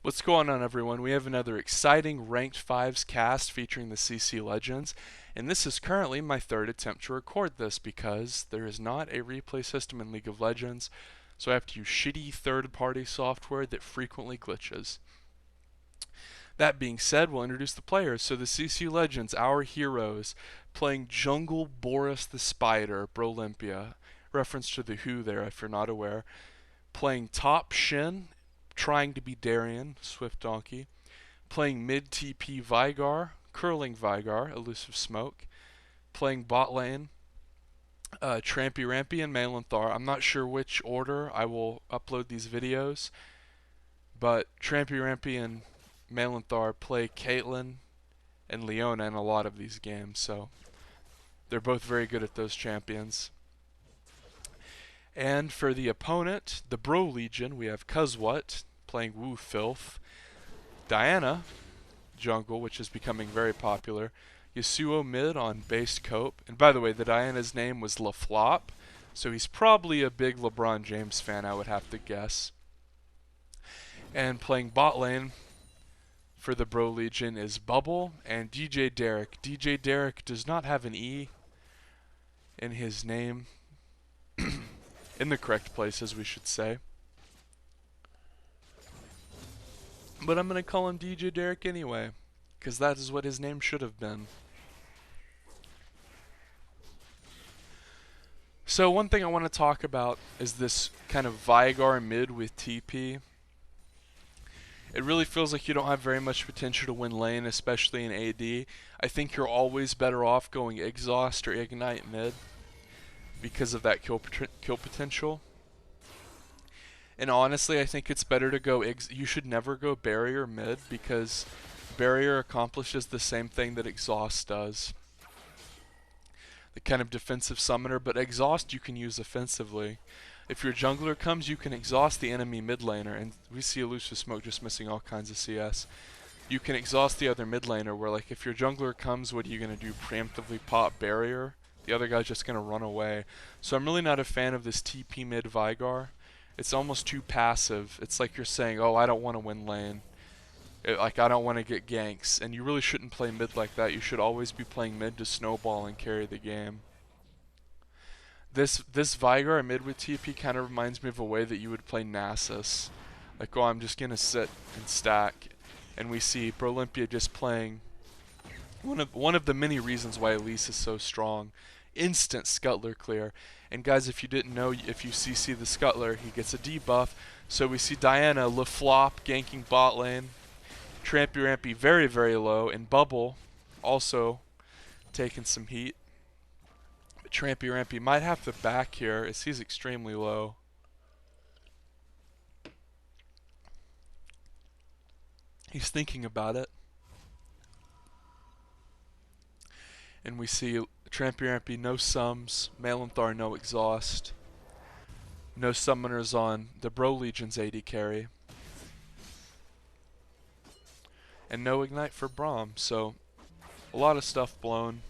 What's going on, everyone? We have another exciting Ranked 5s cast featuring the CC Legends, and this is currently my third attempt to record this because there is not a replay system in League of Legends, so I have to use shitty third-party software that frequently glitches. That being said, we'll introduce the players. So the CC Legends, our heroes, playing Jungle Boris the Spider, Brolympia, reference to the Who there if you're not aware, playing top Shin, trying to be Darien, Swift Donkey, playing mid TP Vigar, curling Vigar, Elusive Smoke, playing bot lane, Trampy Rampy and Malanthar. I'm not sure which order I will upload these videos, but Trampy Rampy and Malanthar play Caitlyn and Leona in a lot of these games, so they're both very good at those champions. And for the opponent, the Bro Legion, we have Cuzwhat playing Wu Filth, Diana, jungle, which is becoming very popular, Yasuo mid on base cope, and by the way, the Diana's name was LaFlop, so he's probably a big LeBron James fan, I would have to guess. And playing bot lane for the Bro Legion is Bubble and DJ Derek. DJ Derek does not have an E in his name. In the correct places, we should say. But I'm going to call him DJ Derek anyway, because that is what his name should have been. So one thing I want to talk about is this kind of Vigar mid with TP. It really feels like you don't have very much potential to win lane, especially in AD. I think you're always better off going Exhaust or Ignite mid because of that kill potential. And honestly, I think it's better to go you should never go Barrier mid because Barrier accomplishes the same thing that Exhaust does. The kind of defensive summoner, but Exhaust you can use offensively. If your jungler comes, you can exhaust the enemy mid laner, and we see Elusive Smoke just missing all kinds of CS. You can exhaust the other mid laner, where like if your jungler comes, what are you going to do? Preemptively pop Barrier? The other guy's just going to run away. So I'm really not a fan of this TP mid Vigar. It's almost too passive. It's like you're saying, oh, I don't want to win lane. Like, I don't want to get ganks. And you really shouldn't play mid like that. You should always be playing mid to snowball and carry the game. This Vigar mid with TP kind of reminds me of a way that you would play Nasus. Like, oh, I'm just going to sit and stack. And we see Brolympia just playing one of the many reasons why Elise is so strong. Instant Scuttler clear. And guys, if you didn't know, if you CC the Scuttler, he gets a debuff. So we see Diana, LaFlop ganking bot lane. Trampy Rampy very, very low. And Bubble also taking some heat. But Trampy Rampy might have to back here as he's extremely low. He's thinking about it. And we see Trampy Rampy, no sums, Malanthar, no exhaust, no summoners on the Bro Legion's AD carry, and no ignite for Braum, so a lot of stuff blown.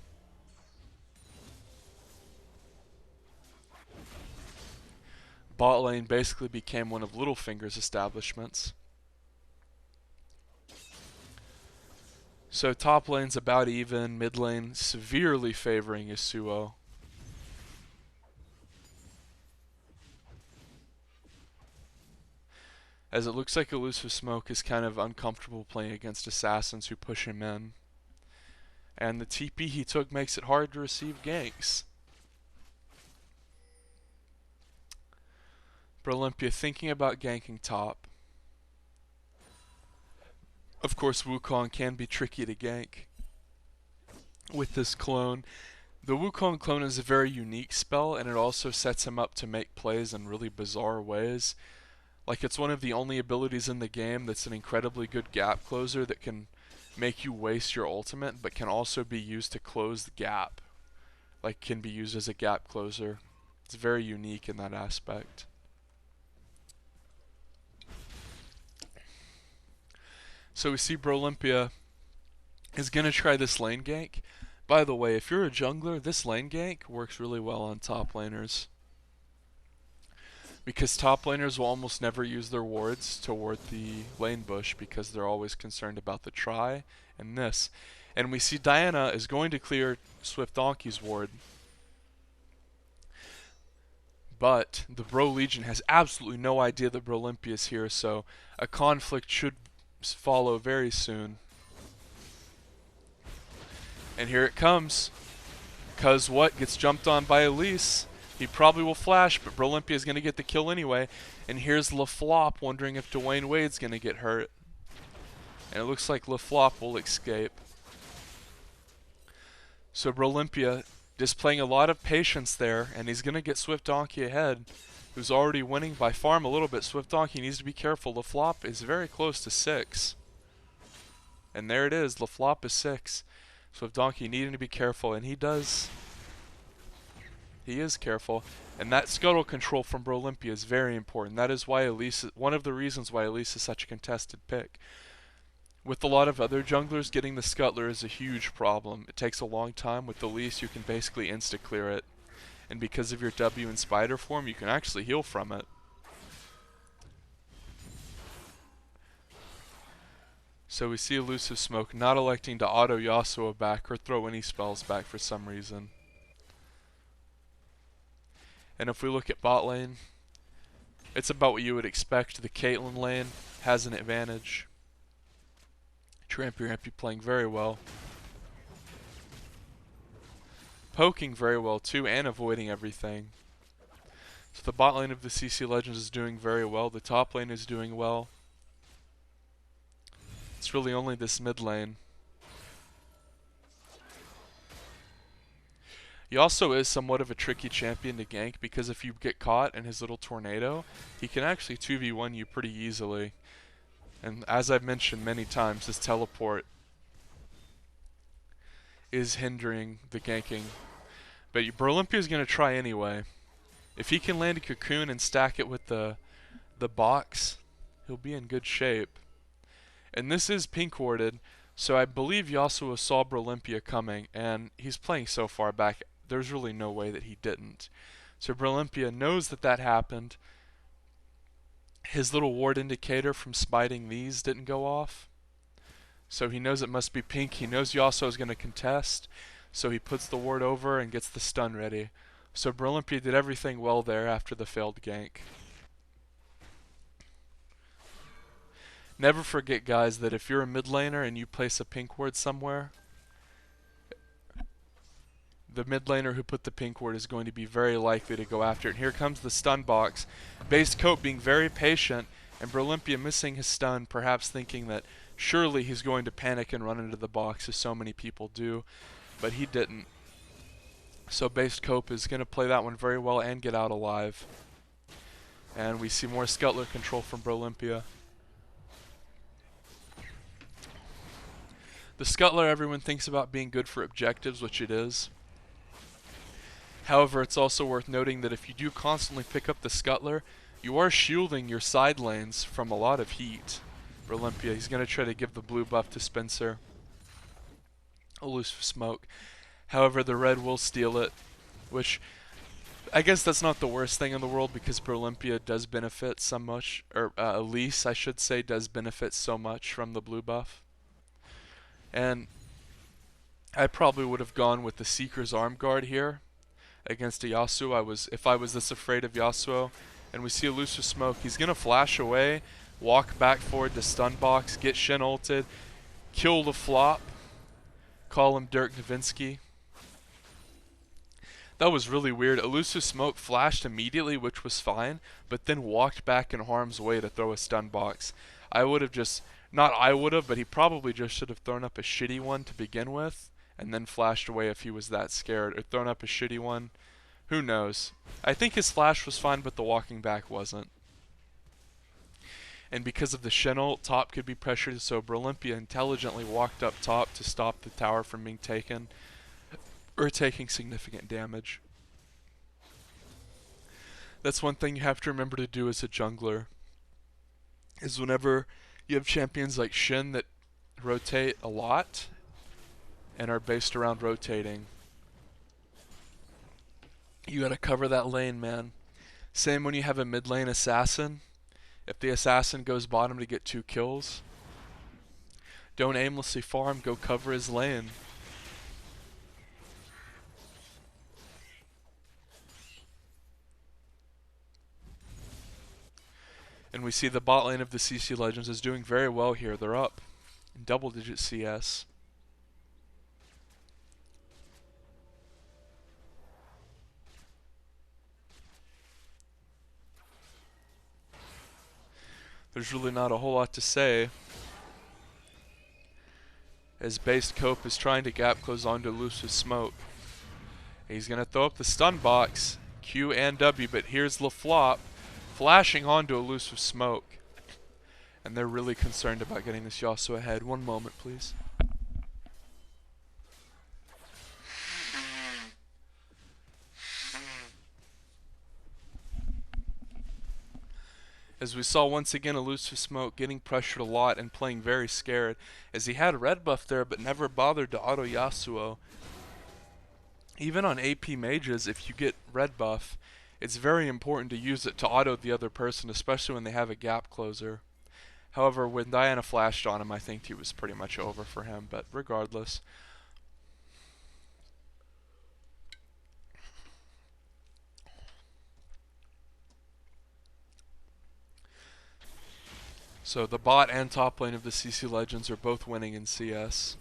Bot lane basically became one of Littlefinger's establishments. So top lane's about even, mid lane severely favoring Yasuo. As it looks like Elusive Smoke is kind of uncomfortable playing against assassins who push him in. And the TP he took makes it hard to receive ganks. Brolympia thinking about ganking top. Of course, Wukong can be tricky to gank with this clone. The Wukong clone is a very unique spell, and it also sets him up to make plays in really bizarre ways. Like, it's one of the only abilities in the game that's an incredibly good gap closer that can make you waste your ultimate, but can also be used to close the gap. Like, can be used as a gap closer. It's very unique in that aspect. So we see Brolympia is going to try this lane gank. By the way, if you're a jungler, this lane gank works really well on top laners. because top laners will almost never use their wards toward the lane bush because they're always concerned about the try and this. And we see Diana is going to clear Swift Donkey's ward, but the Bro Legion has absolutely no idea that Brolympia is here, so a conflict should follow very soon. And here it comes. Cuz what? Gets jumped on by Elise. He probably will flash, but Brolympia is going to get the kill anyway. And here's LaFlop wondering if Dwayne Wade's going to get hurt. And it looks like LaFlop will escape. So Brolympia displaying a lot of patience there, and he's going to get Swift Donkey ahead, who's already winning by farm a little bit. Swift Donkey needs to be careful. LaFlop is very close to 6. And there it is. LaFlop is 6. Swift Donkey needing to be careful, and he does. He is careful, and that scuttle control from Brolympia is very important. That is why Elise, one of the reasons why Elise is such a contested pick. With a lot of other junglers, getting the scuttler is a huge problem. It takes a long time. With Elise, you can basically insta-clear it, and because of your W and spider form, you can actually heal from it. So we see Elusive Smoke not electing to auto Yasuo back or throw any spells back for some reason. And if we look at bot lane, it's about what you would expect. The Caitlyn lane has an advantage. Trampy playing very well. Poking very well too, and avoiding everything. So the bot lane of the CCLegends is doing very well. The top lane is doing well. It's really only this mid lane. He also is somewhat of a tricky champion to gank because if you get caught in his little tornado, he can actually 2v1 you pretty easily. And as I've mentioned many times, his teleport is hindering the ganking. But Brolympia is going to try anyway. If he can land a cocoon and stack it with the box, he'll be in good shape. And this is pink warded, so I believe Yasuo saw Brolympia coming, and he's playing so far back, there's really no way that he didn't. So Brolympia knows that that happened. His little ward indicator from spiting these didn't go off, so he knows it must be pink. He knows Yasuo is going to contest, so he puts the ward over and gets the stun ready. So Brolympia did everything well there after the failed gank. Never forget, guys, that if you're a mid laner and you place a pink ward somewhere, the mid laner who put the pink ward is going to be very likely to go after it. And here comes the stun box. Base Coat being very patient, and Brolympia missing his stun, perhaps thinking that surely he's going to panic and run into the box, as so many people do, but he didn't. So Base Cope is going to play that one very well and get out alive. And we see more scuttler control from Brolympia. The scuttler everyone thinks about being good for objectives, which it is. However, it's also worth noting that if you do constantly pick up the scuttler, you are shielding your side lanes from a lot of heat. Brolympia, he's going to try to give the blue buff to Spencer. Elusive Smoke. However, the red will steal it, which I guess that's not the worst thing in the world because Brolympia does benefit so much, or Elise, I should say, does benefit so much from the blue buff. And I probably would have gone with the Seeker's Arm Guard here against a Yasuo. If I was this afraid of Yasuo. And we see Elusive Smoke. He's going to flash away, walk back forward to stun box, get Shin ulted, kill the flop, call him Dirk Nowitzki. That was really weird. Elusive Smoke flashed immediately, which was fine, but then walked back in harm's way to throw a stun box. I would have just... Not I would have, but he probably just should have thrown up a shitty one to begin with, and then flashed away if he was that scared, or thrown up a shitty one. Who knows? I think his flash was fine, but the walking back wasn't. And because of the Shin ult, top could be pressured, so Brolympia intelligently walked up top to stop the tower from being taken, or taking significant damage. That's one thing you have to remember to do as a jungler, is whenever you have champions like Shin that rotate a lot and are based around rotating, you gotta cover that lane, man. Same when you have a mid lane assassin. If the assassin goes bottom to get 2 kills, don't aimlessly farm, go cover his lane. And we see the bot lane of the CCLegends is doing very well here. They're up in double-digit CS. There's really not a whole lot to say, as Based Cope is trying to gap close onto Elusive Smoke. He's going to throw up the stun box, Q and W, but here's LaFlop flashing onto Elusive Smoke. And they're really concerned about getting this Yasuo ahead. One moment, please. As we saw once again, Elusive Smoke getting pressured a lot and playing very scared, as he had a red buff there but never bothered to auto Yasuo. Even on AP mages, if you get red buff, it's very important to use it to auto the other person, especially when they have a gap closer. However, when Diana flashed on him, I think he was pretty much over for him, but regardless. So the bot and top lane of the CCLegends are both winning in CS.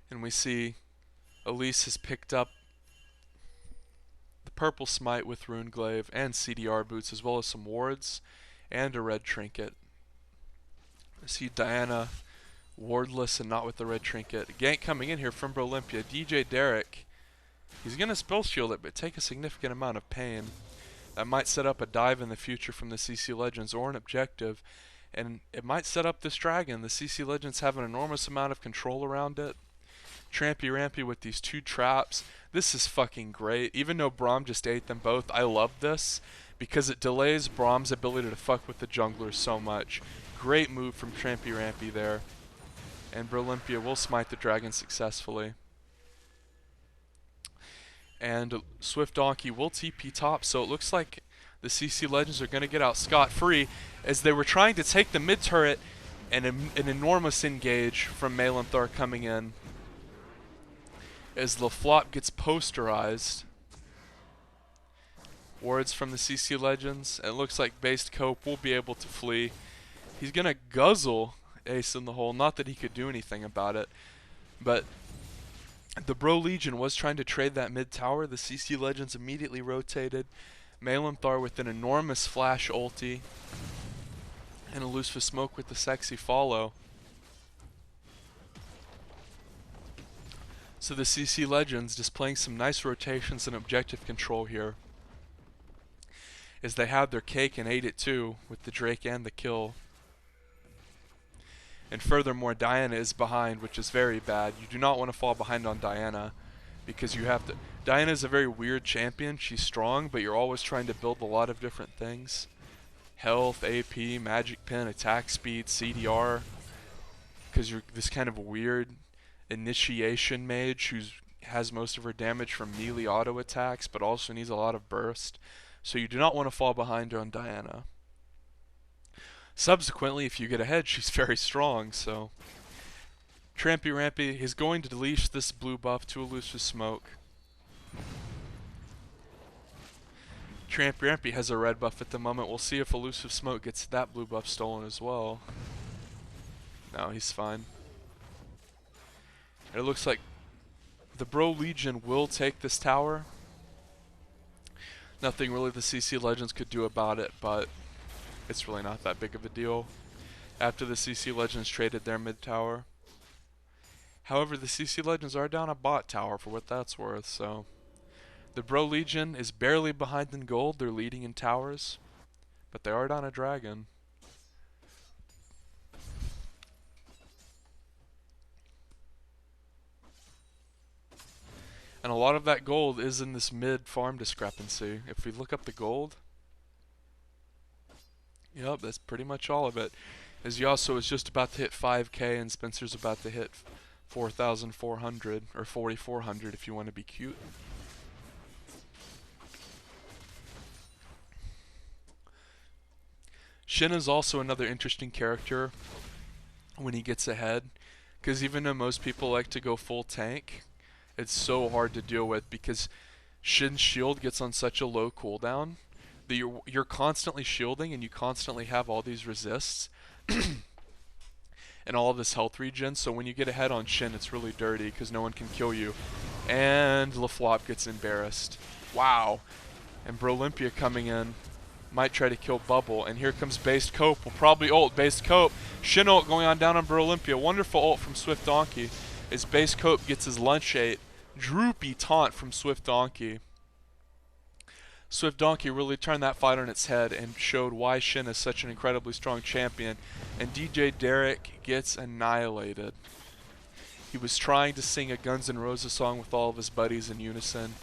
And we see Elise has picked up the purple smite with Rune Glaive and CDR boots, as well as some wards and a red trinket. I see Diana wardless and not with the red trinket. Gank coming in here from Olympia. DJ Derek, he's going to spell shield it, but take a significant amount of pain. That might set up a dive in the future from the CCLegends or an objective, and it might set up this dragon. The CCLegends have an enormous amount of control around it. Trampy Rampy with these 2 traps. This is fucking great. Even though Braum just ate them both, I love this because it delays Braum's ability to fuck with the junglers so much. Great move from Trampy Rampy there. And Olympia will smite the dragon successfully. And Swift Donkey will TP top, so it looks like the CCLegends are going to get out scot-free, as they were trying to take the mid turret, and an enormous engage from Malanthar coming in. As LaFlop gets posterized. Wards from the CCLegends, and it looks like Based Cope will be able to flee. He's going to guzzle Ace in the hole, not that he could do anything about it, but the Bro Legion was trying to trade that mid tower. The CCLegends immediately rotated. Malanthar with an enormous flash ulti. And Elusive Smoke with the sexy follow. So the CCLegends displaying some nice rotations and objective control here, as they have their cake and ate it too with the Drake and the kill. And furthermore, Diana is behind, which is very bad. You do not want to fall behind on Diana, because you have to... Diana is a very weird champion. She's strong, but you're always trying to build a lot of different things. Health, AP, magic pin, attack speed, CDR. Because you're this kind of weird initiation mage who has most of her damage from melee auto attacks, but also needs a lot of burst. So you do not want to fall behind on Diana. Subsequently, if you get ahead, she's very strong, so... Trampy Rampy is going to leash this blue buff to Elusive Smoke. Trampy Rampy has a red buff at the moment. We'll see if Elusive Smoke gets that blue buff stolen as well. No, he's fine. And it looks like the Bro Legion will take this tower. Nothing really the CCLegends could do about it, but it's really not that big of a deal after the CCLegends traded their mid tower. However, the CCLegends are down a bot tower for what that's worth, so... The Bro Legion is barely behind in gold. They're leading in towers, but they are down a dragon. And a lot of that gold is in this mid farm discrepancy. If we look up the gold, yep, that's pretty much all of it. As Yasuo is just about to hit 5k and Spencer's about to hit 4,400 or 4,400 if you want to be cute. Shin is also another interesting character when he gets ahead, because even though most people like to go full tank, it's so hard to deal with because Shin's shield gets on such a low cooldown that you're constantly shielding and you constantly have all these resists and all of this health regen. So when you get ahead on Shin, it's really dirty because no one can kill you. And LaFlop gets embarrassed. Wow. And Brolympia coming in. Might try to kill Bubble. And here comes Based Cope. Will probably ult. Based Cope. Shin ult going on down on Brolympia. Wonderful ult from Swift Donkey. As Based Cope gets his lunch ate. Droopy taunt from Swift Donkey. Swift Donkey really turned that fight on its head and showed why Shin is such an incredibly strong champion. And DJ Derek gets annihilated. He was trying to sing a Guns N' Roses song with all of his buddies in unison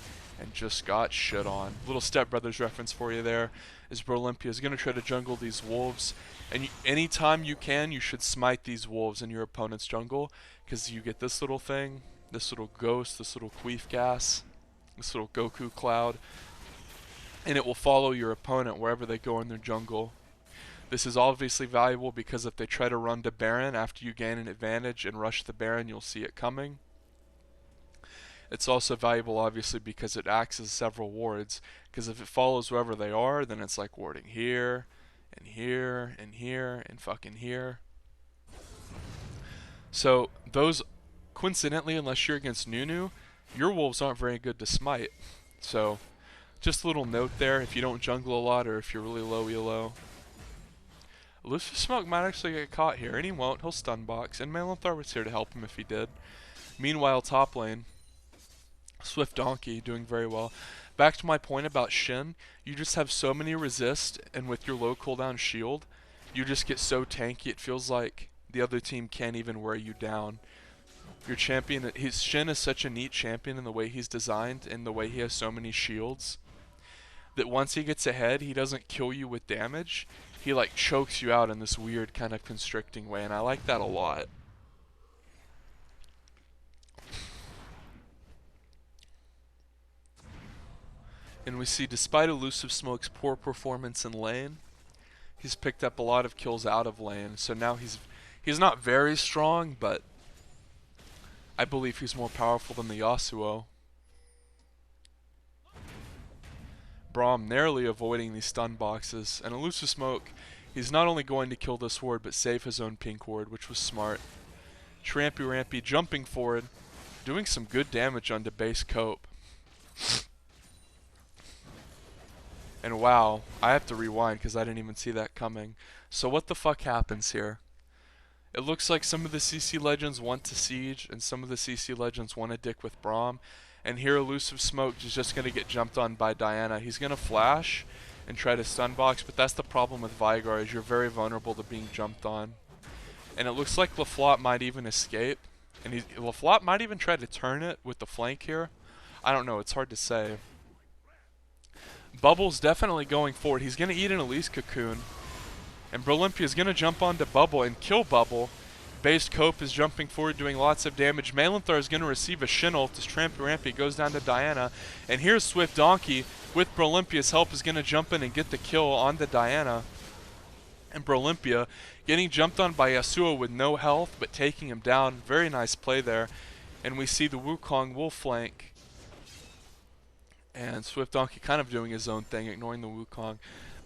and just got shit on. Little Step Brothers reference for you there. As Brolympia is going to try to jungle these wolves. And anytime you can, you should smite these wolves in your opponent's jungle, because you get this little thing, this little ghost, this little queef gas, this little Goku cloud, and it will follow your opponent wherever they go in their jungle. This is obviously valuable because if they try to run to Baron after you gain an advantage and rush the Baron, you'll see it coming. It's also valuable obviously because it acts as several wards, because if it follows wherever they are, then it's like warding here, and here, and here, and fucking here. So those, coincidentally, unless you're against Nunu, your wolves aren't very good to smite. So just a little note there, if you don't jungle a lot or if you're really low elo. Elusive Smoke might actually get caught here, and he won't. He'll stun box, and Melanthar was here to help him if he did. Meanwhile, top lane, Swift Donkey doing very well. Back to my point about Shin, you just have so many resist, and with your low cooldown shield, you just get so tanky it feels like the other team can't even wear you down. Your champion, Shin is such a neat champion in the way he's designed and the way he has so many shields, that once he gets ahead, he doesn't kill you with damage. He like chokes you out in this weird kind of constricting way, and I like that a lot. And we see, despite Elusive Smoke's poor performance in lane, he's picked up a lot of kills out of lane. So now he's not very strong, but I believe he's more powerful than the Yasuo. Braum narrowly avoiding these stun boxes, and Elusive Smoke, he's not only going to kill this ward, but save his own pink ward, which was smart. Trampy Rampy jumping forward, doing some good damage onto base Cope. And wow, I have to rewind because I didn't even see that coming. So what the fuck happens here? It looks like some of the CCLegends want to siege, and some of the CCLegends want to dick with Braum. And here Elusive Smoke is just going to get jumped on by Diana. He's going to flash and try to stun box, but that's the problem with Vigar, is you're very vulnerable to being jumped on. And it looks like LaFlop might even escape. And LaFlop might even try to turn it with the flank here. I don't know, it's hard to say. Bubble's definitely going forward. He's going to eat an Elise Cocoon. And Brolympia is going to jump onto Bubble and kill Bubble. Based Cope is jumping forward, doing lots of damage. Melanthar is going to receive a Shin ult as Trampy Rampy goes down to Diana. And here's Swift Donkey, with Brolympia's help, is going to jump in and get the kill onto Diana. And Brolympia getting jumped on by Yasuo with no health, but taking him down. Very nice play there. And we see the Wukong will flank. And Swift Donkey kind of doing his own thing, ignoring the Wukong.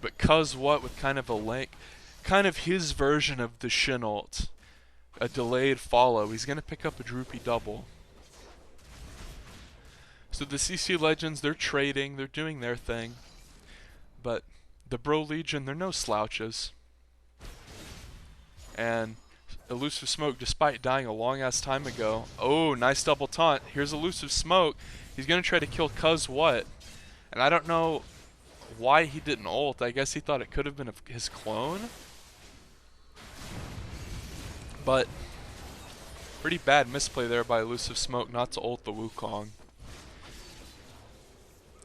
But Cuz what with kind of a link, kind of his version of the Shin ult. A delayed follow. He's going to pick up a droopy double. So the CCLegends, they're trading, they're doing their thing. But the Bro Legion, they're no slouches. And Elusive Smoke, despite dying a long ass time ago. Oh, nice double taunt. Here's Elusive Smoke. He's going to try to kill Cuz what? And I don't know why he didn't ult. I guess he thought it could have been his clone. But pretty bad misplay there by Elusive Smoke not to ult the Wukong.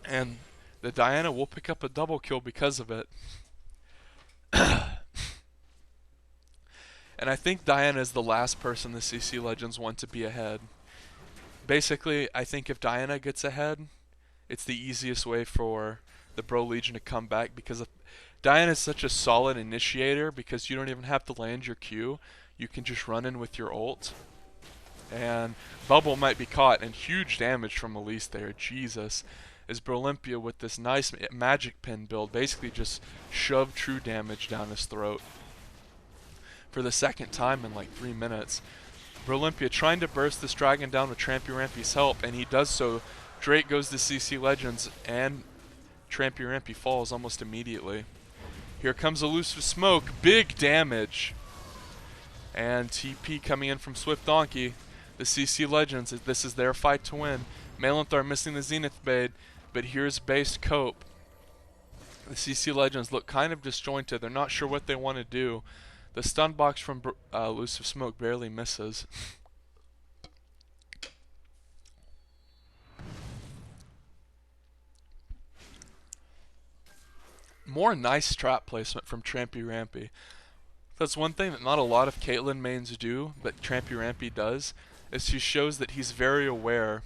And the Diana will pick up a double kill because of it. And I think Diana is the last person the CCLegends want to be ahead. Basically, I think if Diana gets ahead, it's the easiest way for the Bro Legion to come back, because Diane is such a solid initiator because you don't even have to land your Q. You can just run in with your ult. And Bubble might be caught, and huge damage from Elise there. Jesus. As Brolympia with this nice magic pin build basically just shoved true damage down his throat for the second time in like 3 minutes. Brolympia trying to burst this dragon down with Trampy Rampy's help, and he does so. Drake goes to CCLegends, and Trampy Rampy falls almost immediately. Here comes Elusive Smoke, big damage. And TP coming in from Swift Donkey. The CCLegends, this is their fight to win. Malenthar missing the Zenith Blade, but here's base Cope. The CCLegends look kind of disjointed. They're not sure what they want to do. The stun box from Elusive Smoke barely misses. More nice trap placement from Trampy Rampy. That's one thing that not a lot of Caitlyn mains do, but Trampy Rampy does, is he shows that he's very aware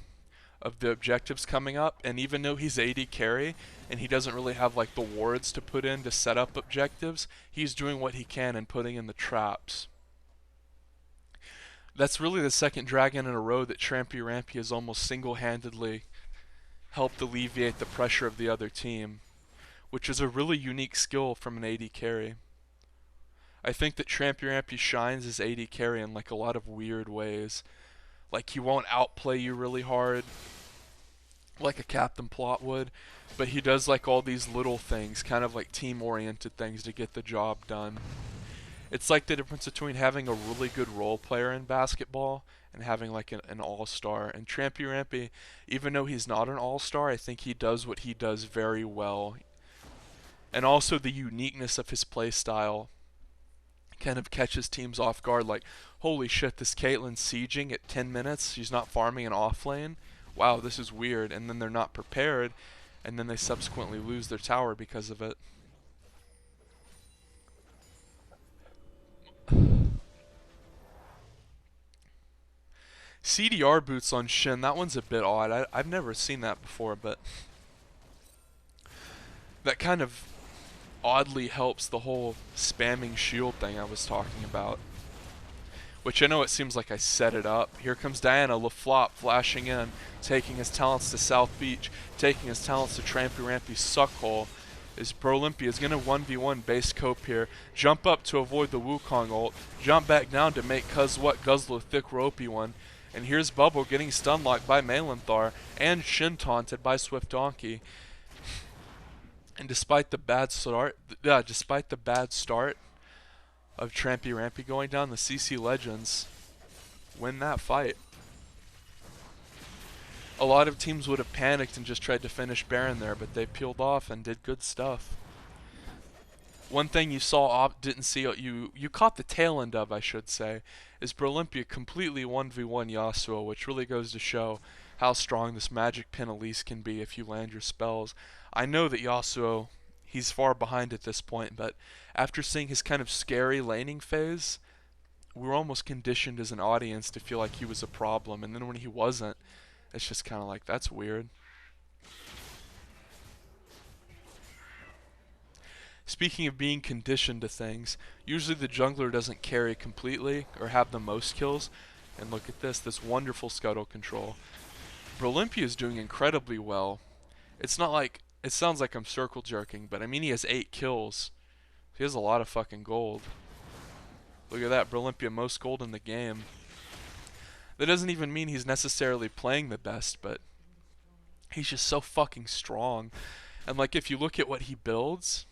of the objectives coming up, and even though he's AD carry and he doesn't really have like the wards to put in to set up objectives, he's doing what he can and putting in the traps. That's really the second dragon in a row that Trampy Rampy has almost single-handedly helped alleviate the pressure of the other team, which is a really unique skill from an AD carry. I think that Trampy Rampy shines as AD carry in like a lot of weird ways. Like he won't outplay you really hard, like a Captain Plot would, but he does like all these little things, kind of like team-oriented things to get the job done. It's like the difference between having a really good role player in basketball and having like an all-star. And Trampy Rampy, even though he's not an all-star, I think he does what he does very well. And also the uniqueness of his play style kind of catches teams off guard, like, holy shit, this Caitlyn's sieging at 10 minutes, she's not farming an off lane, wow, this is weird, and then they're not prepared, and then they subsequently lose their tower because of it. CDR boots on Shin, that one's a bit odd. I've never seen that before, but that kind of oddly helps the whole spamming shield thing I was talking about. Which I know it seems like I set it up. Here comes Diana, LaFlop flashing in, taking his talents to South Beach, taking his talents to Trampy Rampy's Suckhole. Is Brolympia is going to 1v1 base Cope here. Jump up to avoid the Wukong ult. Jump back down to make Cuz What guzzle a thick ropey one. And here's Bubble getting stun locked by Malenthar and Shin taunted by Swift Donkey. And despite the bad start of Trampy Rampy going down, the CCLegends win that fight. A lot of teams would have panicked and just tried to finish Baron there, but they peeled off and did good stuff. One thing you you caught the tail end of, I should say, is Brolympia completely 1v1 Yasuo, which really goes to show how strong this magic pin Elise can be if you land your spells. I know that Yasuo, he's far behind at this point, but after seeing his kind of scary laning phase, we were almost conditioned as an audience to feel like he was a problem, and then when he wasn't, it's just kind of like, that's weird. Speaking of being conditioned to things, usually the jungler doesn't carry completely or have the most kills, and look at this wonderful scuttle control. Brolympia is doing incredibly well. It's not like, it sounds like I'm circle jerking, but I mean he has 8 kills. He has a lot of fucking gold. Look at that, Brolympia most gold in the game. That doesn't even mean he's necessarily playing the best, but he's just so fucking strong. And like if you look at what he builds,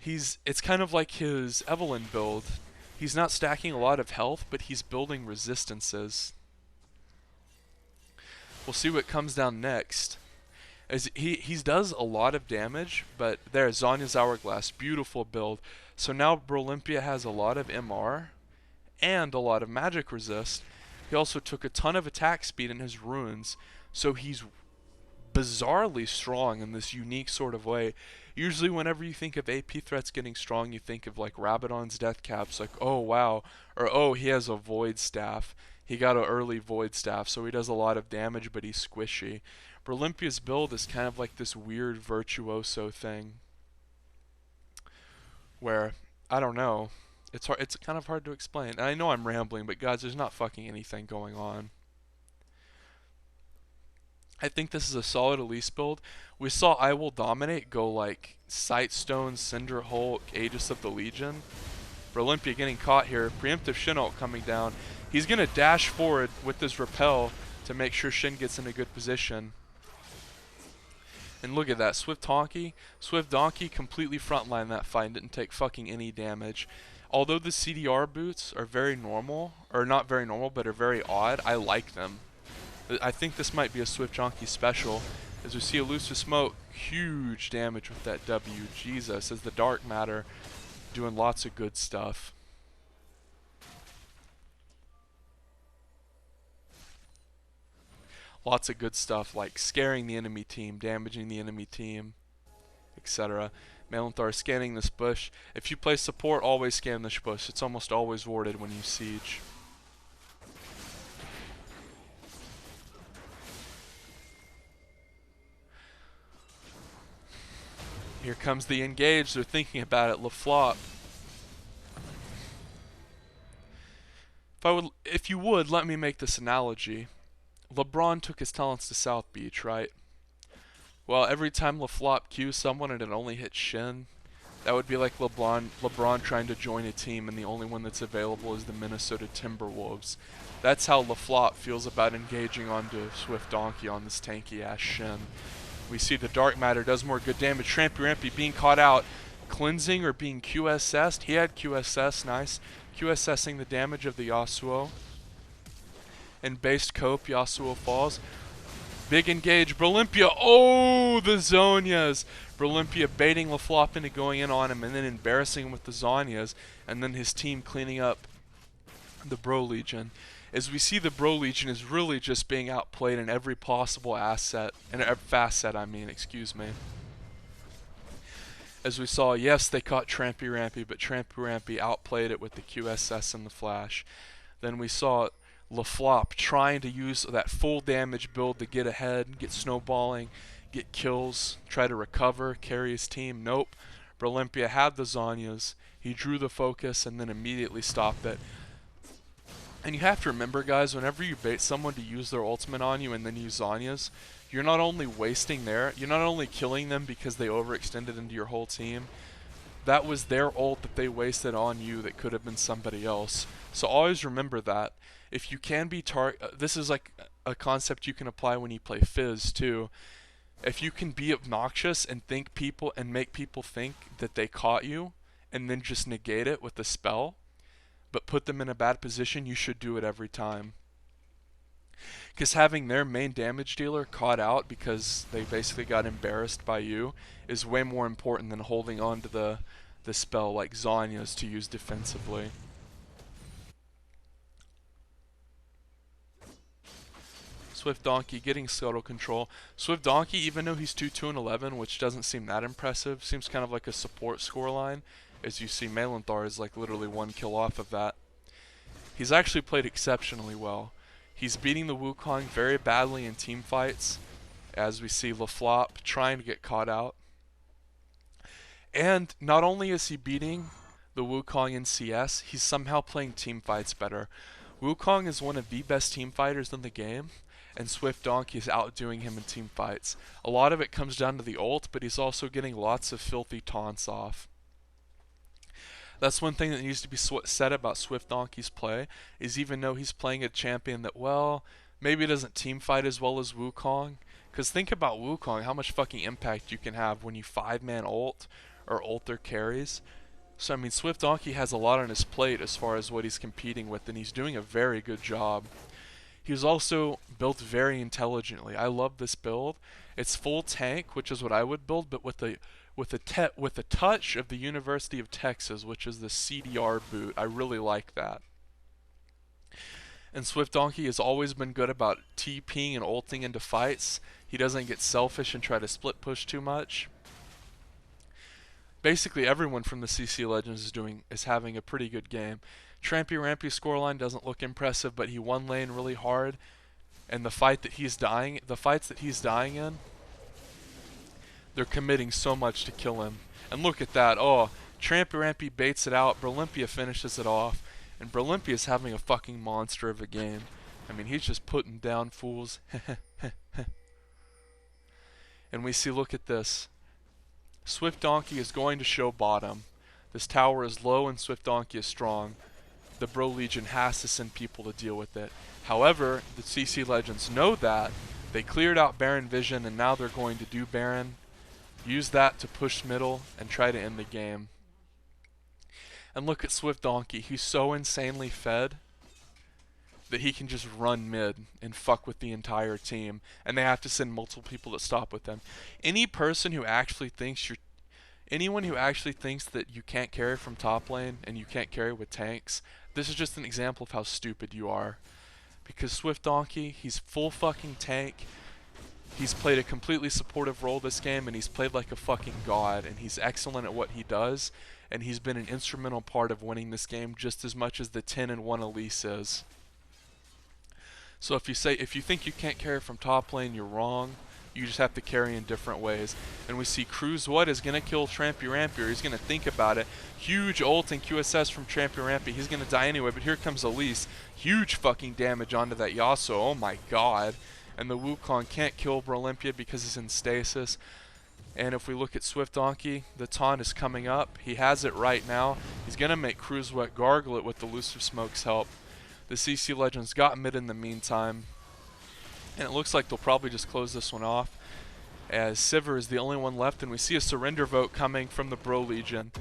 it's kind of like his Evelyn build. He's not stacking a lot of health, but he's building resistances. We'll see what comes down next. As he does a lot of damage, but there's Zonya's Hourglass, beautiful build. So now Brolympia has a lot of MR and a lot of magic resist. He also took a ton of attack speed in his runes, so he's bizarrely strong in this unique sort of way. Usually whenever you think of AP threats getting strong, you think of like Rabadon's death caps, like, oh wow, or oh, he has a void staff. He got an early void staff, so he does a lot of damage, but he's squishy. Brolympia's build is kind of like this weird virtuoso thing. where I don't know. It's hard. It's kind of hard to explain. And I know I'm rambling, but guys, there's not fucking anything going on. I think this is a solid Elise build. We saw I Will Dominate go like Sightstone, Cinder Hulk, Aegis of the Legion. For Olympia getting caught here. Preemptive Shin ult coming down. He's going to dash forward with his repel to make sure Shin gets in a good position. And look at that, Swift Donkey. Swift Donkey completely frontline that fight and didn't take fucking any damage. Although the CDR boots are very normal, or not very normal, but are very odd, I like them. I think this might be a Swift Donkey special. As we see Elusive Smoke, huge damage with that W. Jesus, as the Dark Matter doing lots of good stuff. Lots of good stuff like scaring the enemy team, damaging the enemy team, etc. Melanthar scanning this bush. If you play support, always scan this bush. It's almost always warded when you siege. Here comes the engage. They're thinking about it. LaFlop. If you would, let me make this analogy. LeBron took his talents to South Beach, right? Well, every time LaFlop Qs someone and it only hits Shin, that would be like LeBron trying to join a team and the only one that's available is the Minnesota Timberwolves. That's how LaFlop feels about engaging onto Swift Donkey on this tanky ass Shin. We see the Dark Matter does more good damage. Trampy Rampy being caught out. Cleansing or being QSS'd. He had QSS, nice. QSSing the damage of the Yasuo. And based cope, Yasuo falls. Big engage, Brolympia. Oh, the Zhonyas. Brolympia baiting LaFlop into going in on him and then embarrassing him with the Zhonyas. And then his team cleaning up the Bro Legion. As we see, the Bro Legion is really just being outplayed in every possible asset, and facet, excuse me. As we saw, yes, they caught Trampy Rampy, but Trampy Rampy outplayed it with the QSS and the Flash. Then we saw LaFlop trying to use that full damage build to get ahead, get snowballing, get kills, try to recover, carry his team. Nope. Brolympia had the Zhonyas. He drew the focus and then immediately stopped it. And you have to remember, guys, whenever you bait someone to use their ultimate on you and then use Zhonyas, you're not only you're not only killing them because they overextended into your whole team, that was their ult that they wasted on you that could have been somebody else. So always remember that. If you can be this is like a concept you can apply when you play Fizz too. If you can be obnoxious and make people think that they caught you and then just negate it with a spell, but put them in a bad position, you should do it every time. Because having their main damage dealer caught out because they basically got embarrassed by you is way more important than holding on to the spell like Zhonya's to use defensively. Swift Donkey getting scuttle control. Swift Donkey, even though he's 2-2 and 11, which doesn't seem that impressive, seems kind of like a support scoreline. As you see, Melanthar is like literally 1 kill off of that. He's actually played exceptionally well. He's beating the Wukong very badly in team fights, as we see LaFlop trying to get caught out. And not only is he beating the Wukong in CS, he's somehow playing team fights better. Wukong is one of the best team fighters in the game, and Swift Donkey is outdoing him in team fights. A lot of it comes down to the ult, but he's also getting lots of filthy taunts off. That's one thing that needs to be said about Swift Donkey's play, is even though he's playing a champion that, well, maybe doesn't team fight as well as Wukong. Because think about Wukong, how much fucking impact you can have when you 5-man ult or ult their carries. So, I mean, Swift Donkey has a lot on his plate as far as what he's competing with, and he's doing a very good job. He's also built very intelligently. I love this build. It's full tank, which is what I would build, but with a touch of the University of Texas, which is the CDR boot. I really like that. And Swift Donkey has always been good about TPing and ulting into fights. He doesn't get selfish and try to split push too much. Basically, everyone from the CCLegends is having a pretty good game. Trampy Rampy scoreline doesn't look impressive, but he won lane really hard. And the fights that he's dying in, they're committing so much to kill him. And look at that. Oh, Trampy Rampy baits it out, Brolympia finishes it off, and Brolympia is having a fucking monster of a game. I mean, he's just putting down fools. And we see, look at this. Swift Donkey is going to show bottom. This tower is low and Swift Donkey is strong. The Bro Legion has to send people to deal with it. However, the CCLegends know that. They cleared out Baron Vision and now they're going to do Baron. Use that to push middle and try to end the game. And look at Swift Donkey. He's so insanely fed that he can just run mid and fuck with the entire team. And they have to send multiple people to stop with them. Anyone who actually thinks that you can't carry from top lane and you can't carry with tanks, this is just an example of how stupid you are. Because Swift Donkey, he's full fucking tank. He's played a completely supportive role this game, and he's played like a fucking god, and he's excellent at what he does, and he's been an instrumental part of winning this game just as much as the 10-1 Elise is. So if you think you can't carry from top lane, you're wrong. You just have to carry in different ways. And we see Cruz What is going to kill Trampy Rampy, or he's going to think about it. Huge ult and QSS from Trampy Rampy. He's going to die anyway, but here comes Elise. Huge fucking damage onto that Yasuo. Oh my god. And the Wukong can't kill Brolympia because he's in stasis. And if we look at Swift Donkey, the taunt is coming up. He has it right now. He's going to make Cruz What gargle it with the Elusive Smoke's help. The CCLegends got mid in the meantime. And it looks like they'll probably just close this one off, as Sivir is the only one left, and we see a surrender vote coming from the Bro Legion.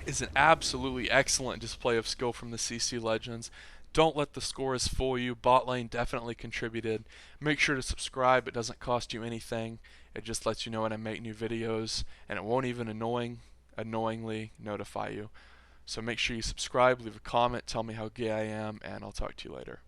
It's an absolutely excellent display of skill from the CCLegends. Don't let the scores fool you. Bot lane definitely contributed. Make sure to subscribe. It doesn't cost you anything. It just lets you know when I make new videos, and it won't even annoyingly notify you. So make sure you subscribe, leave a comment, tell me how gay I am, and I'll talk to you later.